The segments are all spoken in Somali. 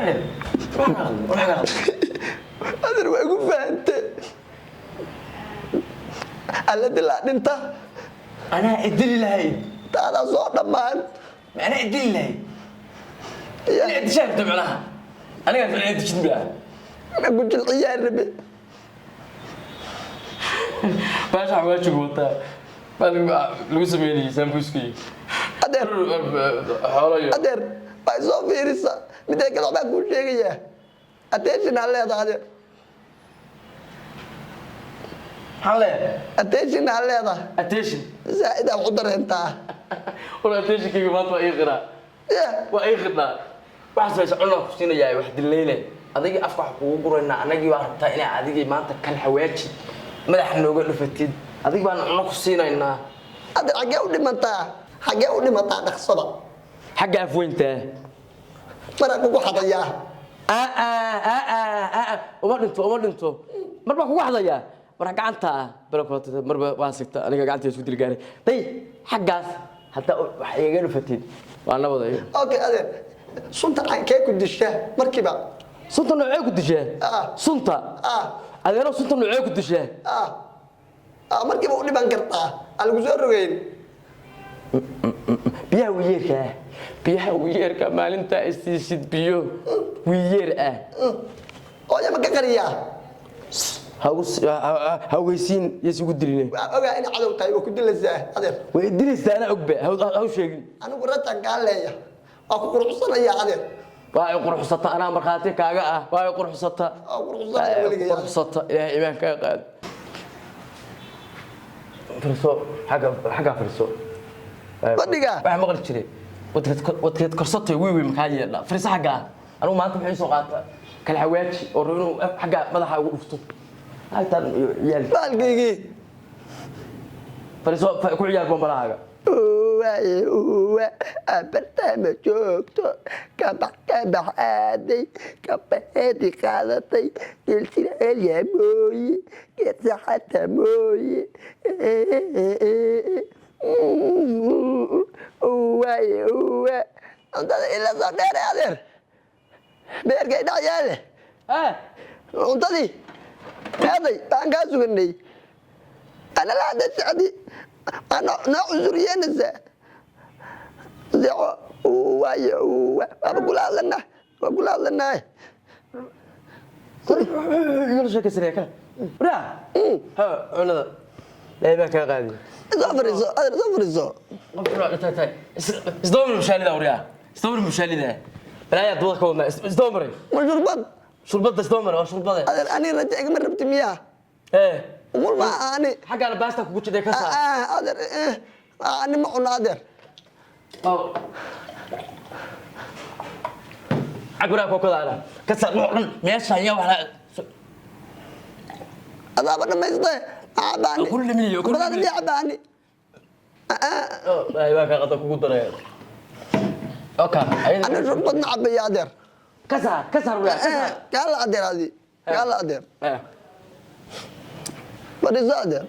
وين هذا وأقول فهمت الذي لا أنت أنا أدري لهي هذا صوت مان أنا أدري لهي أنت شايف تبعنا أنا قاعد أنت شد بها أنا قلت العيال ربي باش عمال شغلته لو سميني سامبوسكي أدر حوالي أدر بايزو فيرسا متى كلام أقول شيء يا attention على هذا حلا attention على هذا اتيشن زائد القدر أنت ولا اتيشن كي ما تو اي قرا يا واي خدنا waxaad sayso cunno ku siinayaa wax dileele adiga afka wax kugu gurayna anagii waa rabtaa inay adigii maanta kan xawaaji madax nooga dhufatid adiga baan cunno ku siinaynaa هذا حاجة ودمتا دخصبة xagga afweynta مرة كوكو حضياه uma dhinto marba kugu xadaya marka gacanta barakoota marba waa sigta aniga gacanta isku dil gaaray tay xaggaas hatta wax iga dhufatid waa nabadayo أوكي هذا سنت عن كيك الدشة مركبة sunta noocee ku dishaa sunta adeero sunta noocee ku dishaa مركبة ودي بنكرتها على جزر وين biyaha wiyeerka maalinta istiisid biyo wiyeer أوه ما كقرية hawgeysiin yasugu diline أوكي أنا عدو طيب وكنت لسه هذا way dilaysaa ana ogba haw sheegin أنا قررت قال لي أكو قرصنا يا هذا waa ay quruxsata ana marxaati kaaga waa ay quruxsata quruxsata ilaahay iimaan ka qaad فرسو حاجة فرسو بديكا واحد مغرب شري وتكت كرسطي وي مكاية لا فرس حاجة أنا ما أنت محيي سوقات كالحواج ورونو حاجة ماذا وقفتو هاي تان يال بالقيقي فرسو كل عيال بمبلا حاجة أبرتام شوكتو كبح آدي كبهدي خالتي جلسي يا موي كتحت موي أنت إلا صدر هذا بيرجع دايله أنت دي هذا بانجازو مني أنا لا أدري عادي أنا نعذريان إذا بقول لنا يلا شو كسر يا كلا لا ها أنا لا يبقى كغادي زفرزو تاي استومر المشالي ده وريا استومر المشالي ده لا يا دوك والله استومري شربت استومر أو شربت أنا رجعك مرة بتمياه ومر ما أنا حاجة على باستك وقلت ده كسر أدر أنا ما أنادر أقول لك وكذا على كسر نوعن ماشي يا ولا هذا بدنا ما يصير عباني كل مليون كل بدنا عباني لا يبقى قطع كوكو يا أوكي أنا شربت نعب يا أدر كسر ولا كسر يلا أدر هذه يلا أدر بدي أدر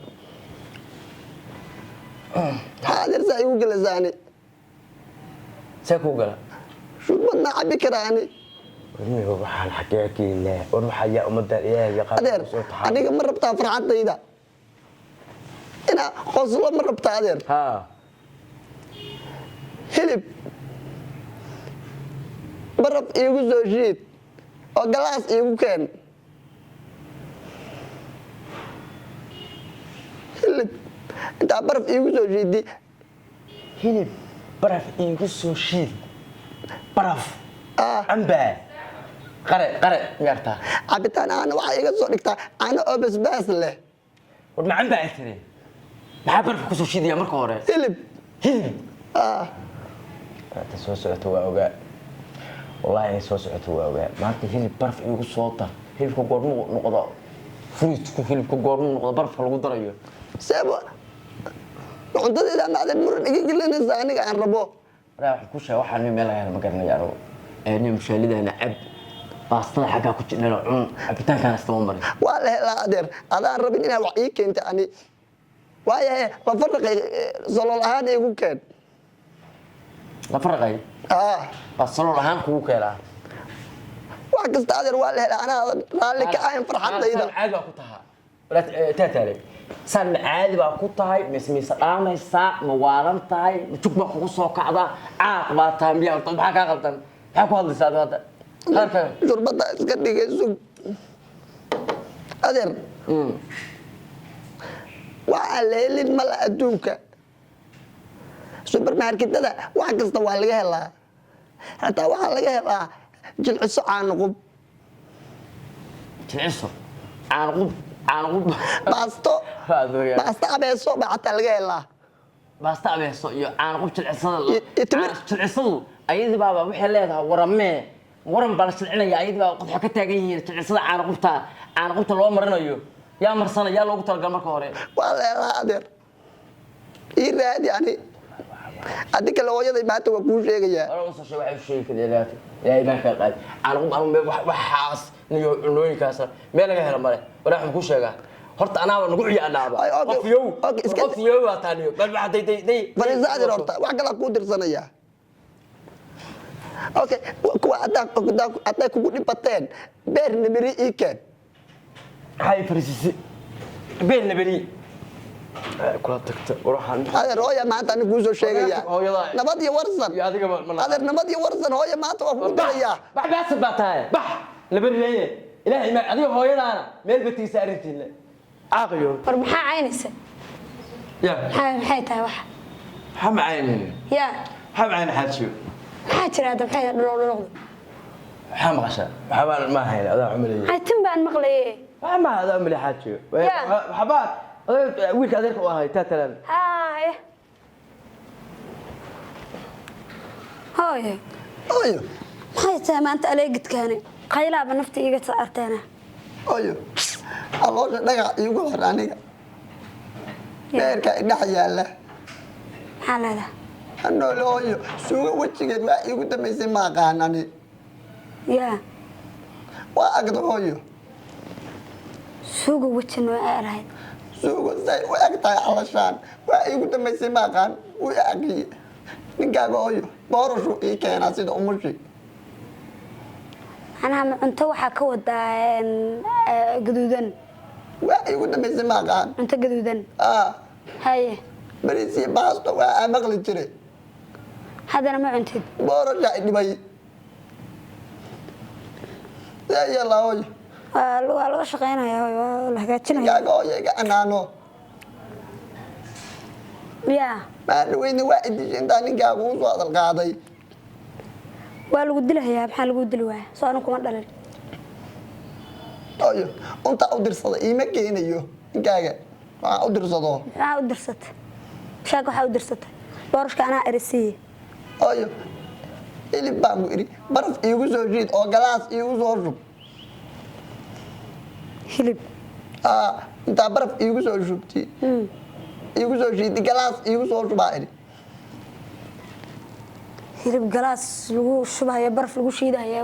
هذا زي وقل زاني سيكو قلا شو بدنا عبي كراني ورمي هو حال حكيكي لا وروح يا أمد يا أدر أنا مرة بتاع فرحات إذا أنا خصوصا مرة بتاع أدر هلب مرة يجوز زوجيت أو جلاس يمكن هلب أنت بعرف يجوز زوجيت دي هلب بعرف يجوز زوجيت بعرف عنبه قرأ يارتا عبتان أنا وعي صدقتا أنا أبس بس له ورنا عنبه أثري ما بعرف كوسو شيء دي أمرك ورا هلب تسوسعته وأوجا والله إني سوسعته وأوجا ما أنت هلب بعرف يجوز صوته هلب كقرن نقطة فريت هلب كقرن نقطة بعرف خلقو دريو سبب عندي إذا ما عاد مر يجي لنا زاني عن ربو لا كوشة واحد من ملا ما كنا يعرف أنا مشاليد أنا عب باستنا حاجة كنت أنا عبتان كان استمر والله لا أدري أنا ربي إني وعيك أنت أني ويا بفرق صلوا هذا يقول كان لا فرق أي بس صلوا هان كوكا لا wax kasta adeer waa la helaa anaa raalli ka ahayn farxadayda caadi baa ku tahaa taataale san caadi baa ku tahay mismiisa dhaamaysaa ma waalan tahay jug baa kugu soo kacdaa caaq baa tahay miyaa maxaa kaa qaldan maxaa ku hadlaysaa hadda halka durbada iska dhigayso adeer waa leelin mal adduunka supermarketada wax kasta waa laga helaa hataa waxaa laga helaa jilciso caanqub baasto abeeso baa hataa laga helaa baasto abeeso iyo caanqub jilcisadu ayadii baaba waxay leedahay waramee waran baa la jilcinaya ayadii baa qodxo ka taagan yihiin jilcisada caanqubta loo marinayo yaa marsana yaa loogu talagal marka hore waa leelaha adeer ii raadi ani haddi kale hooyaday maanta waa kuu sheegayaa waxay sheegi kadelaati ilaahay baan kaa qaadi caanqub anu waxaas niyo cunooyinkaas meel laga helo male walaa waxaan kuu sheegaa horta anaaba nagu ciyaanaaba qof yow waa taaniyo bal fariisa adeer horta wax kalaa kuu dirsanayaa okay kuwa hadday kugu dhibateen beer nabiri ii keen hay fariisisi beer nabiri kula tagta waxaan adeer hooya maanta ani kuu soo sheegayaa nabad iyo warsan adeer nabad iyo warsan hooya maanta waa kugu dirayaa baas baa tahay bax nabari leeyahay ilaahay ma adiga hooyadaana meel batiisa arintiina aaqiyo war maxaa caynaysa ya maxay tahay wax xam caynayna ya xam cayn xaajiyo maxaa jira hadda maxay dhuloodo waxaa maqasha waxbaan ma hayna adaa cumaleeyay ay tin baan maqlayay waxaa ma adaa cumaleey xaajiyo waxbaa wiilka adeerka u ahay taatalan haye hooyo maxay tahay maanta aleegidkaani qaylaaba nafta iiga saarteena hooyo aloosha dhagax iigu hor aniga beerka idhex yaalla maxaa leedahay hanoole hooyo suuga wejigeed waa iigu dambaysay ma aqaanani yaa waa agda hooyo suuga wejin waa aalahayd suuga say u eg tahay alashaan waa iigu dambaysay ma aqaan wuu agiye ninkaaga hooyo boorashu ii keenaa sida umushi macnaha ma cunto waxaa ka wadaa gaduudan waa iigu dambaysay ma aqaan cunto gaduudan haye bariis iyo baasto waa aa maqli jire haddana ma cuntid boorasha dhibay yeela hooyo waa laga shaqaynaya waa la hagaajinaya ninkaaga hooyo iga anaano yaa maa dhaweyne waa idisha intaa ninkaaga uu soo hadal qaaday waa lagu dilahayaa maxaa lagu dili waaya soo anu kuma dhalin hooyo untaa u dirsada iima keenayo ninkaaga waxaa u dirsado maxaa u dirsatay shaag waxaa u dirsatay boorashka anaa erisiiye hooyo hilib baan ku idhi baraf iigu soo shiid oo galaas iigu soo shub hilib intaa baraf iigu soo shubti iigu soo shiidi galaas iigu soo shubaa idhi hilib galaas lagu shubahaya baraf lagu shiidahaya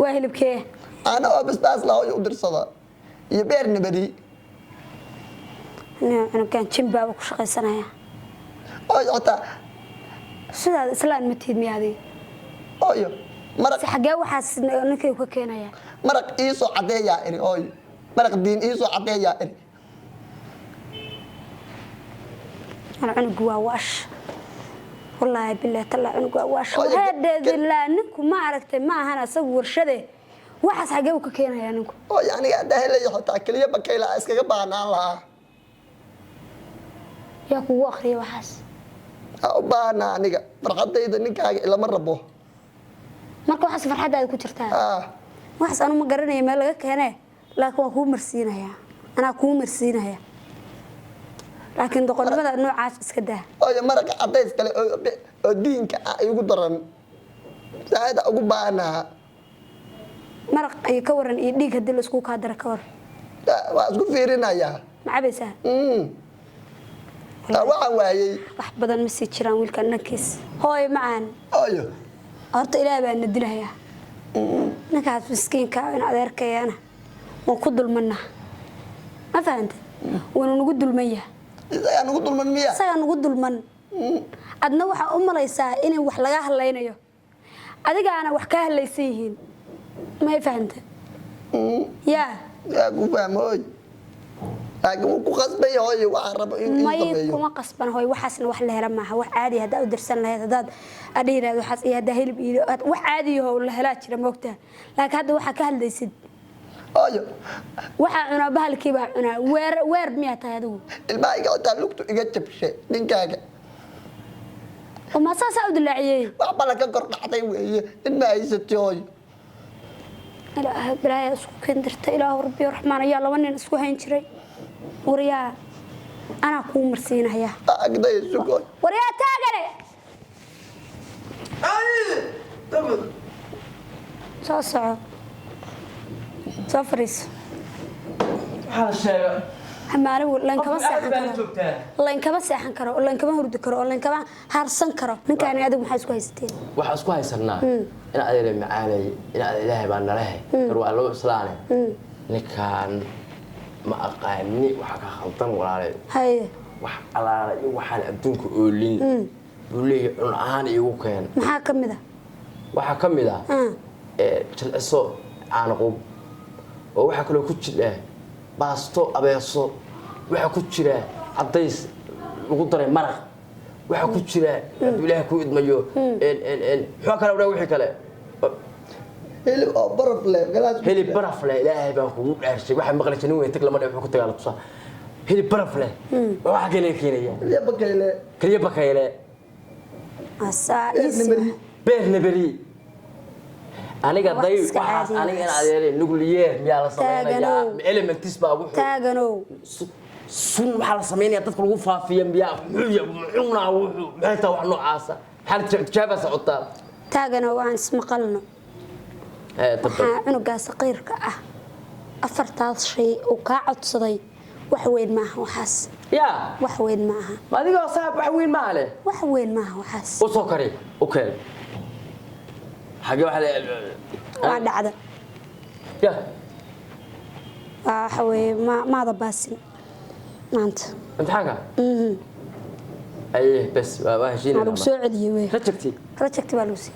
waa hilibkee ana oo basbaas la hooyo u dirsada iyo beer nabari cunugaan jimbaaba ku shaqaysanaya hooyo hataa sidaad islaan ma tiid miya adiga hooyo maraq xagee waxaas ninkay ka keenaya maraq ii soo cadeeyaa idhi hooyo maraq diin ii soo cadeeyaa idhi cunugu waa waash wallaahi bilaahi tallaa cunugu waa waash heedheedilaa ninku ma aragtay ma ahan asagu warshade waxaas xagee uu ka keenayaa ninku hooyo aniga haddaa helaya xitaa keliya bakayla iskaga baahnaan lahaa yaa kugu akriya waxaas u baahnaa aniga farxadayda ninkaaga ilama rabo marka waxaas farxaddaada ku jirtaa waxaas anu ma garanaya meel laga keenee laakiin waa kuu marsiinayaa anaa kuu marsiinaya laakiin doqonnimada noocaas iska daa hooyo maraqa cadays kale oo diinka ah igu daran saada ugu baahnaa maraq iyo ka waran iyo dhiig haddii laisku kaa dara ka war waa isku fiirinayaa ma cabaysaa waxaan waayey wax badan ma sii jiraan wiilkan dhankiis hooyo macaan hooyo horta ilaah baa na dilahayaa ninkaas miskiinka in adeerkayana waan ku dulmana ma fahanta waanu nagu dulmaya isagaa nagu dulman miya isagaa nagu dulman adna waxaa u malaysaa inay wax laga hadlaynayo adigaana wax kaa hadlaysan yihiin ما يفهمت يا أقول فاهم هاي أقول قصبي هاي وعرب ما يكون قصبا هاي وحسن وحلا هرمها وح عادي هذا ودرسنا له هذا أدير هذا وحس هذا هيل بيده وح عادي هو ولا هلاك شرا موقته لكن هذا وح كهل يسد أيوة وح عنا بهالكيبا عنا وير بمئة هذا الماء قاعد تعلقته يجتب شيء نكاجة وما صار سعود اللعيين وعبالك قرن حتى وهي الماء يستوي لا بلا اسكو كندرت إله ربي الرحمن يا الله وني اسكو هين جري وريا أنا كون مرسينها يا أقدر يسوق وريا تاجري صاصع سافريس هذا الشيء حمارو لين كما ساحن كرو لين كما ساحن كرو لين كما هرد كرو لين كما هارسن كرو ninkan adigu maxay isku haysteen waxa isku haysanaa in adeer macaalay in adeer ilaahay baan nalahay waa loo islaanay ninkan ma aqaani waxa ka khaldan walaalay hay wax alaala iyo waxaan adduunka oolin buleey cun ahaan igu keen maxaa kamid ah waxa kamid ah jilciso aan qub oo waxa kale ku jira baasto abeeso waxa ku jira cadays lagu daray maraq waxa ku jira ilaahay ku idmayo waxa kale wixii kale hilib baraf leh galaas hilib baraf leh ilaahay baa kugu dhaarshay waxa maqlaysan weyn tag lama dhaw ku tagaala tusa hilib baraf leh waxa kale keenaya kaliya bakayle asa beernabari aniga day waxaas aniga in adeeray nuclear miyaa la sameeyaa elements baa wuxuu taagano sun waxa la sameeyaa dadka lagu faafiyo miyaa muxuuna wuxuu maxay tahay wax noocaasa hal tijaaba socota taagano waan ismaqalno cunuga saqiirka ah afartaas shay oo ka codsaday wax weyn maaha waxaas ya wax weyn maaha adiga saab wax weyn maaha leh wax weyn maaha waxaas oo soo kari okay حاجة واحدة واحدة عدا يا حوي ما ضباسين ما أنت حاجة أيه بس ما هجينا على سعودي رجعتي بالوسي